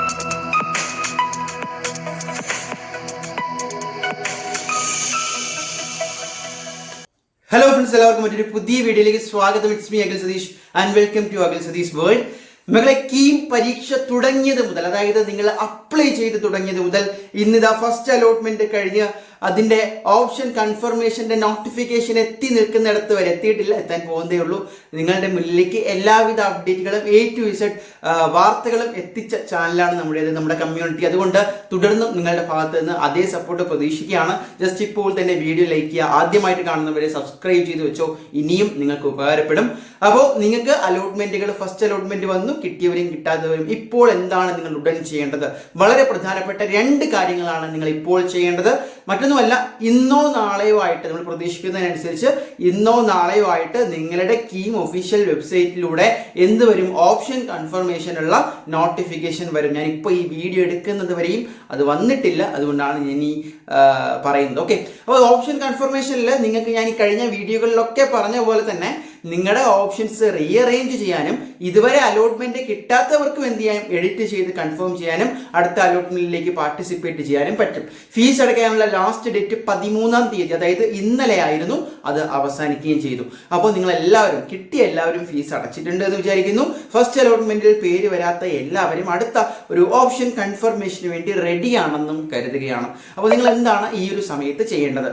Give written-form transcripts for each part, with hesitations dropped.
Hello friends, എല്ലാവർക്കും മറ്റൊരു പുതിയ വീഡിയോയിലേക്ക് സ്വാഗതം. It's me Akhil Satheesh and welcome to Akhil Satheesh world. മകളെ, കീം പരീക്ഷ തുടങ്ങിയത് മുതൽ, അതായത് നിങ്ങൾ അപ്ലൈ ചെയ്ത് തുടങ്ങിയത് മുതൽ ഇന്നിതാ ഫസ്റ്റ് അലോട്ട്മെന്റ് കഴിഞ്ഞ് അതിന്റെ ഓപ്ഷൻ കൺഫർമേഷന്റെ നോട്ടിഫിക്കേഷൻ എത്തി നിൽക്കുന്നിടത്ത് വരെ എത്തിയിട്ടില്ല, എത്താൻ പോകുന്നതേ ഉള്ളൂ. നിങ്ങളുടെ മുന്നിലേക്ക് എല്ലാവിധ അപ്ഡേറ്റുകളും A to Z വാർത്തകളും എത്തിച്ച ചാനലാണ് നമ്മുടെ കമ്മ്യൂണിറ്റി. അതുകൊണ്ട് തുടർന്നും നിങ്ങളുടെ ഭാഗത്ത് നിന്ന് അതേ സപ്പോർട്ട് പ്രതീക്ഷിക്കുകയാണ്. ജസ്റ്റ് ഇപ്പോൾ തന്നെ വീഡിയോ ലൈക്ക് ചെയ്യുക, ആദ്യമായിട്ട് കാണുന്നവരെ സബ്സ്ക്രൈബ് ചെയ്ത് വെച്ചോ, ഇനിയും നിങ്ങൾക്ക് ഉപകാരപ്പെടും. അപ്പോൾ നിങ്ങൾക്ക് അലോട്ട്മെന്റുകൾ, ഫസ്റ്റ് അലോട്ട്മെന്റ് വന്നു, കിട്ടിയവരും കിട്ടാത്തവരും ഇപ്പോൾ എന്താണ് നിങ്ങൾ ഉടൻ ചെയ്യേണ്ടത്? വളരെ പ്രധാനപ്പെട്ട 2 കാര്യങ്ങളാണ് നിങ്ങൾ ഇപ്പോൾ ചെയ്യേണ്ടത്. മറ്റൊന്നുമല്ല, ഇന്നോ നാളെയോ ആയിട്ട്, നമ്മൾ പ്രതീക്ഷിക്കുന്നതിനനുസരിച്ച് ഇന്നോ നാളെയോ ആയിട്ട് നിങ്ങളുടെ കീം ഒഫീഷ്യൽ വെബ്സൈറ്റിലൂടെ എന്ത് വരും? ഓപ്ഷൻ കൺഫർമേഷൻ ഉള്ള നോട്ടിഫിക്കേഷൻ വരും. ഞാൻ ഇപ്പോൾ ഈ വീഡിയോ എടുക്കുന്നത് വരെയും അത് വന്നിട്ടില്ല, അതുകൊണ്ടാണ് ഞാൻ ഈ പറയുന്നത്. ഓക്കെ, അപ്പോൾ ഓപ്ഷൻ കൺഫർമേഷനിൽ നിങ്ങൾക്ക് ഞാൻ ഈ കഴിഞ്ഞ വീഡിയോകളിലൊക്കെ പറഞ്ഞ പോലെ തന്നെ നിങ്ങളുടെ ഓപ്ഷൻസ് റീഅറേഞ്ച് ചെയ്യാനും ഇതുവരെ അലോട്ട്മെന്റ് കിട്ടാത്തവർക്കും എന്ത് ചെയ്യാനും എഡിറ്റ് ചെയ്ത് കൺഫേം ചെയ്യാനും അടുത്ത അലോട്ട്മെന്റിലേക്ക് പാർട്ടിസിപ്പേറ്റ് ചെയ്യാനും പറ്റും. ഫീസ് അടയ്ക്കാനുള്ള ലാസ്റ്റ് ഡേറ്റ് 13-ാം തീയതി, അതായത് ഇന്നലെ ആയിരുന്നു. അത് അവസാനിക്കുകയും ചെയ്തു. അപ്പോൾ നിങ്ങൾ എല്ലാവരും, കിട്ടിയ എല്ലാവരും ഫീസ് അടച്ചിട്ടുണ്ട് എന്ന് വിചാരിക്കുന്നു. ഫസ്റ്റ് അലോട്ട്മെന്റിൽ പേര് വരാത്ത എല്ലാവരും അടുത്ത ഒരു ഓപ്ഷൻ കൺഫർമേഷന് വേണ്ടി റെഡിയാണെന്നും കരുതുകയാണ്. അപ്പോൾ നിങ്ങൾ എന്താണ് ഈ ഒരു സമയത്ത് ചെയ്യേണ്ടത്?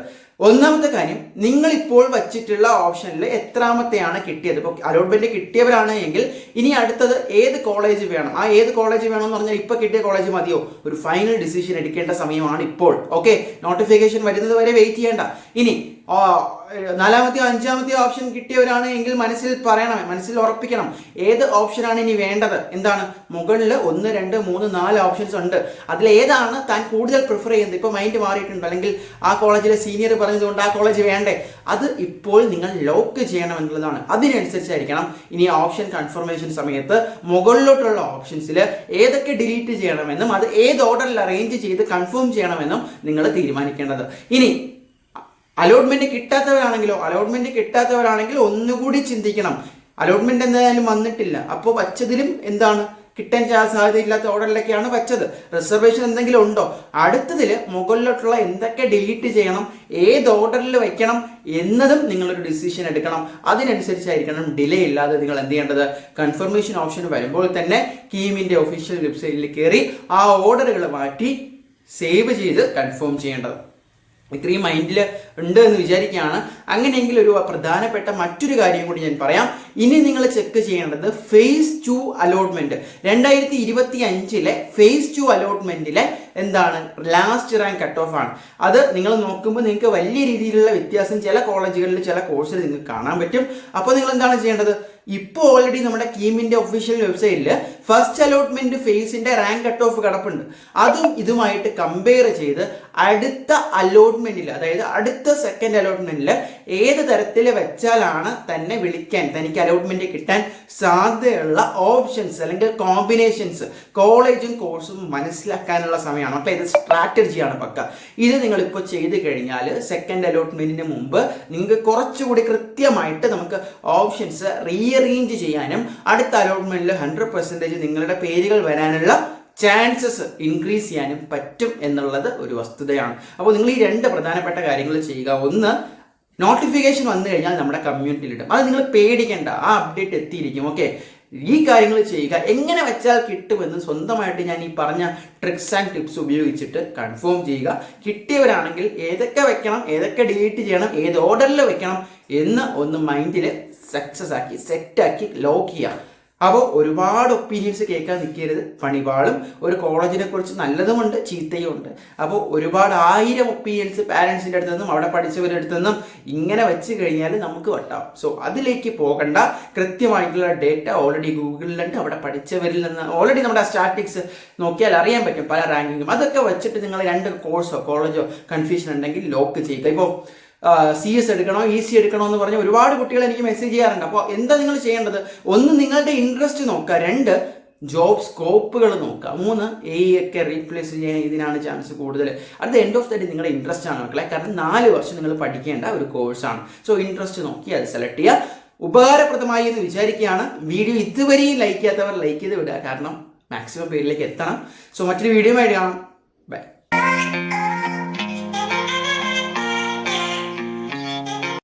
ഒന്നാമത്തെ കാര്യം, നിങ്ങൾ ഇപ്പോൾ വച്ചിട്ടുള്ള ഓപ്ഷനിൽ എത്രാമത്തെയാണ് കിട്ടിയത്? ഇപ്പോൾ അലോട്ട്മെന്റ് കിട്ടിയവരാണ് എങ്കിൽ ഇനി അടുത്തത് ഏത് കോളേജ് വേണം? ആ ഏത് കോളേജ് വേണമെന്ന് പറഞ്ഞാൽ ഇപ്പൊ കിട്ടിയ കോളേജ് മതിയോ? ഒരു ഫൈനൽ ഡിസിഷൻ എടുക്കേണ്ട സമയമാണ് ഇപ്പോൾ. ഓക്കെ, നോട്ടിഫിക്കേഷൻ വരുന്നത് വരെ വെയിറ്റ് ചെയ്യേണ്ട. ഇനി 4-ാമത്തെയോ 5-ാമത്തെയോ ഓപ്ഷൻ കിട്ടിയവരാണ് എങ്കിൽ മനസ്സിൽ പറയണം, മനസ്സിൽ ഉറപ്പിക്കണം ഏത് ഓപ്ഷനാണ് ഇനി വേണ്ടത്. എന്താണ്? മുകളിൽ 1, 2, 3, 4 ഓപ്ഷൻസ് ഉണ്ട്. അതിൽ ഏതാണ് താൻ കൂടുതൽ പ്രിഫർ ചെയ്യുന്നത്? ഇപ്പോൾ മൈൻഡ് മാറിയിട്ടുണ്ട്, അല്ലെങ്കിൽ ആ കോളേജിലെ സീനിയർ പറഞ്ഞതുകൊണ്ട് ആ കോളേജ് വേണ്ടേ? അത് ഇപ്പോൾ നിങ്ങൾ ലോക്ക് ചെയ്യണം എന്നുള്ളതാണ്. അതിനനുസരിച്ചായിരിക്കണം ഇനി ഓപ്ഷൻ കൺഫർമേഷൻ സമയത്ത് മുകളിലോട്ടുള്ള ഓപ്ഷൻസിൽ ഏതൊക്കെ ഡിലീറ്റ് ചെയ്യണമെന്നും അത് ഏത് ഓർഡറിൽ അറേഞ്ച് ചെയ്ത് കൺഫേം ചെയ്യണമെന്നും നിങ്ങൾ തീരുമാനിക്കേണ്ടത്. ഇനി അലോട്ട്മെന്റ് കിട്ടാത്തവരാണെങ്കിൽ ഒന്നുകൂടി ചിന്തിക്കണം. അലോട്ട്മെന്റ് എന്തായാലും വന്നിട്ടില്ല, അപ്പോൾ വച്ചതിലും എന്താണ് കിട്ടാൻ സാധ്യതയില്ലാത്ത ഓർഡറിലൊക്കെയാണ് വച്ചത്. റിസർവേഷൻ എന്തെങ്കിലും ഉണ്ടോ? അടുത്തതിൽ മുകളിലോട്ടുള്ള എന്തൊക്കെ ഡിലീറ്റ് ചെയ്യണം, ഏത് ഓർഡറിൽ വെക്കണം എന്നതും നിങ്ങളൊരു ഡിസിഷൻ എടുക്കണം. അതിനനുസരിച്ചായിരിക്കണം ഡിലേ ഇല്ലാതെ നിങ്ങൾ എന്ത് ചെയ്യേണ്ടത്? കൺഫർമേഷൻ ഓപ്ഷൻ വരുമ്പോൾ തന്നെ കീമിന്റെ ഒഫീഷ്യൽ വെബ്സൈറ്റിൽ കയറി ആ ഓർഡറുകൾ മാറ്റി സേവ് ചെയ്ത് കൺഫേം ചെയ്യേണ്ടത്. ഇത്രയും മൈൻഡിൽ ഉണ്ട് എന്ന് വിചാരിക്കുകയാണ്. അങ്ങനെയെങ്കിൽ ഒരു പ്രധാനപ്പെട്ട മറ്റൊരു കാര്യം കൂടി ഞാൻ പറയാം. ഇനി നിങ്ങൾ ചെക്ക് ചെയ്യേണ്ടത് ഫേസ് 2 അലോട്ട്മെന്റ്, 2025 ഫേസ് 2 അലോട്ട്മെന്റിലെ എന്താണ് ലാസ്റ്റ് റാങ്ക് കട്ട് ഓഫ് ആണ്. അത് നിങ്ങൾ നോക്കുമ്പോൾ നിങ്ങൾക്ക് വലിയ രീതിയിലുള്ള വ്യത്യാസം ചില കോളേജുകളിൽ, ചില കോഴ്സിൽ നിങ്ങൾക്ക് കാണാൻ പറ്റും. അപ്പോൾ നിങ്ങൾ എന്താണ് ചെയ്യേണ്ടത്? ഇപ്പോൾ ഓൾറെഡി നമ്മുടെ കീമിന്റെ ഒഫീഷ്യൽ വെബ്സൈറ്റിൽ ഫസ്റ്റ് അലോട്ട്മെന്റ് ഫേസിന്റെ റാങ്ക് കട്ട് ഓഫ് കിടപ്പുണ്ട്. അതും ഇതുമായിട്ട് കമ്പയർ ചെയ്ത് അടുത്ത അലോട്ട്മെന്റിൽ, അതായത് അടുത്ത സെക്കൻഡ് അലോട്ട്മെന്റിൽ ഏത് തരത്തിൽ വെച്ചാലാണ് തന്നെ വിളിക്കാൻ, തനിക്ക് അലോട്ട്മെന്റ് കിട്ടാൻ സാധ്യതയുള്ള ഓപ്ഷൻസ് അല്ലെങ്കിൽ കോമ്പിനേഷൻസ്, കോളേജും കോഴ്സും മനസ്സിലാക്കാനുള്ള സമയമാണ്. അപ്പോൾ ഇത് സ്ട്രാറ്റജിയാണ് പക്ക. ഇത് നിങ്ങളിപ്പോൾ ചെയ്ത് കഴിഞ്ഞാൽ സെക്കൻഡ് അലോട്ട്മെന്റിന് മുമ്പ് നിങ്ങൾക്ക് കുറച്ചുകൂടി കൃത്യമായിട്ട് നമുക്ക് ഓപ്ഷൻസ് റീഅറേഞ്ച് ചെയ്യാനും അടുത്ത അലോട്ട്മെന്റിൽ 100% നിങ്ങളുടെ പേരുകൾ വരാനുള്ള ചാൻസസ് ഇൻക്രീസ് ചെയ്യാനും പറ്റും എന്നുള്ളത് ഒരു വസ്തുതയാണ്. അപ്പോൾ നിങ്ങൾ ഈ 2 പ്രധാനപ്പെട്ട കാര്യങ്ങൾ ചെയ്യുക. ഒന്ന്, നോട്ടിഫിക്കേഷൻ വന്നു കഴിഞ്ഞാൽ നമ്മുടെ കമ്മ്യൂണിറ്റിയിലിടും, അത് നിങ്ങൾ പേടിക്കേണ്ട, ആ അപ്ഡേറ്റ് എത്തിയിരിക്കും. ഓക്കെ, ഈ കാര്യങ്ങൾ ചെയ്യുക. എങ്ങനെ വെച്ചാൽ കിട്ടുമെന്ന് സ്വന്തമായിട്ട് ഞാൻ ഈ പറഞ്ഞ ട്രിക്സ് ആൻഡ് ടിപ്സ് ഉപയോഗിച്ചിട്ട് കൺഫേം ചെയ്യുക. കിട്ടിയവരാണെങ്കിൽ ഏതൊക്കെ വെക്കണം, ഏതൊക്കെ ഡിലീറ്റ് ചെയ്യണം, ഏത് ഓർഡറിൽ വെക്കണം എന്ന് ഒന്ന് മൈൻഡിൽ സക്സസ് ആക്കി, സെറ്റാക്കി ലോക്ക് ചെയ്യുക. അപ്പോൾ ഒരുപാട് ഒപ്പീനിയൻസ് കേൾക്കാൻ നിൽക്കരുത്, പണിപാളും. ഒരു കോളേജിനെ കുറിച്ച് നല്ലതുമുണ്ട്, ചീത്തയും ഉണ്ട്. അപ്പോൾ ഒരുപാട് 1000 ഒപ്പീനിയൻസ് പാരൻസിൻ്റെ അടുത്ത് നിന്നും അവിടെ പഠിച്ചവരുടെ അടുത്ത് നിന്നും ഇങ്ങനെ വെച്ച് കഴിഞ്ഞാൽ നമുക്ക് വട്ടാവും. സോ അതിലേക്ക് പോകണ്ട. കൃത്യമായിട്ടുള്ള ഡേറ്റ ഓൾറെഡി ഗൂഗിളിലുണ്ട്, അവിടെ പഠിച്ചവരിൽ നിന്ന് ഓൾറെഡി നമ്മുടെ സ്റ്റാറ്റിക്സ് നോക്കിയാൽ അറിയാൻ പറ്റും പല റാങ്കിങ്ങും. അതൊക്കെ വെച്ചിട്ട് നിങ്ങൾ 2 കോഴ്സോ കോളേജോ കൺഫ്യൂഷൻ ഉണ്ടെങ്കിൽ ലോക്ക് ചെയ്യുക. ഇപ്പോൾ CS എടുക്കണോ EC എടുക്കണോ എന്ന് പറഞ്ഞ് ഒരുപാട് കുട്ടികൾ എനിക്ക് മെസ്സേജ് ചെയ്യാറുണ്ട്. അപ്പോൾ എന്താ നിങ്ങൾ ചെയ്യേണ്ടത്? ഒന്ന്, നിങ്ങളുടെ ഇൻട്രസ്റ്റ് നോക്കുക. 2, ജോബ് സ്കോപ്പുകൾ നോക്കുക. 3, AE ഒക്കെ റീപ്ലേസ് ചെയ്യാൻ ഇതിനാണ് ചാൻസ് കൂടുതൽ. At the end of the day നിങ്ങളുടെ ഇൻട്രസ്റ്റ് ആണ് മക്കളെ. കാരണം 4 വർഷം നിങ്ങൾ പഠിക്കേണ്ട ഒരു കോഴ്സാണ്. സോ ഇൻട്രസ്റ്റ് നോക്കി അത് സെലക്ട് ചെയ്യുക. ഉപകാരപ്രദമായി എന്ന് വിചാരിക്കുകയാണ്. വീഡിയോ ഇതുവരെയും ലൈക്ക് ചെയ്യാത്തവർ ലൈക്ക് ചെയ്ത് വിടുക. കാരണം മാക്സിമം പേരിലേക്ക് എത്തണം. സോ മറ്റൊരു വീഡിയോ ആയിട്ട് കാണാം. ബൈ.